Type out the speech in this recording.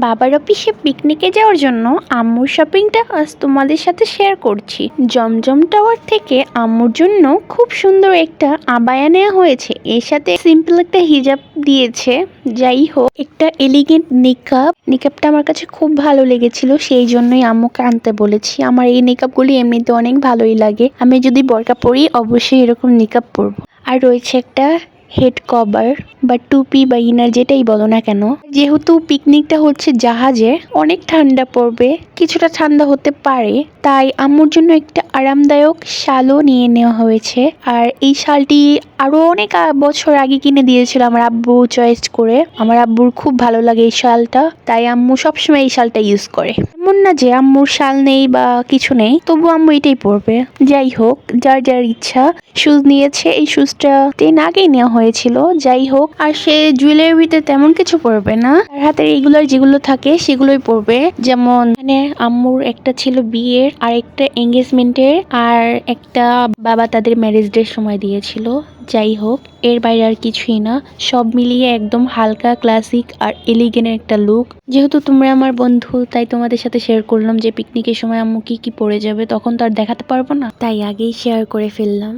বাবার অফিসে পিকনিকে যাওয়ার জন্য আম্মুর শপিংটা আজ তোমাদের সাথে শেয়ার করছি। জমজম টাওয়ার থেকে আম্মুর জন্য খুব সুন্দর একটা আবায়া নেওয়া হয়েছে, এর সাথে সিম্পল একটা হিজাব দিয়েছে। যাই হোক, একটা এলিগেন্ট নিকাবটা আমার কাছে খুব ভালো লেগেছিল, সেই জন্যই আম্মুকে আনতে বলেছি। আমার এই নিকাবগুলি এমনিতে অনেক ভালোই লাগে, আমি যদি বোরকা পরি অবশ্যই এরকম নিকাব পরবো। আর রয়েছে একটা হেড কভার বা টুপি বা ইনার, যেটাই বলো না কেন। যেহেতু পিকনিকটা হচ্ছে জাহাজে, অনেক ঠান্ডা পড়বে, কিছুটা ঠান্ডা হতে পারে, তাই আম্মুর জন্য একটা আরামদায়ক শালও নিয়ে নেওয়া হয়েছে। আর এই শালটি আরো অনেক বছর আগে কিনে দিয়েছিল আমার আব্বু চয়েস করে। আমার আব্বুর খুব ভালো লাগে এই শালটা, তাই আম্মু সবসময় এই শালটা ইউজ করে। এমন না যে আম্মুর শাল নেই বা কিছু নেই, তবু আম্মু এটাই পরবে। যাই হোক, যার যার ইচ্ছা। শুজ নিয়েছে, এই শুজটা 10 আগেই নেওয়া হয়েছিল। যাই হোক, আর সে জুয়েলারিতে তেমন কিছু পরবে না, তার হাতে রেগুলার যেগুলো থাকে সেগুলোই পরবে। যেমন মানে আম্মুর একটা ছিল বিয়ের, আর একটা এঙ্গেজমেন্টের, আর একটা বাবা তাদের ম্যারেজ ডের সময় দিয়েছিল। যাই হোক, এর বাইরে আর কিছুই না, সব মিলিয়ে একদম হালকা ক্লাসিক আর এলিগেন্ট একটা লুক। যেহেতু তোমরা আমার বন্ধু, তাই তোমাদের সাথে শেয়ার করলাম যে পিকনিকের সময় আম্মু কি কি পরে যাবে, তখন তো আর দেখাতে পারবো না, তাই আগেই শেয়ার করে ফেললাম।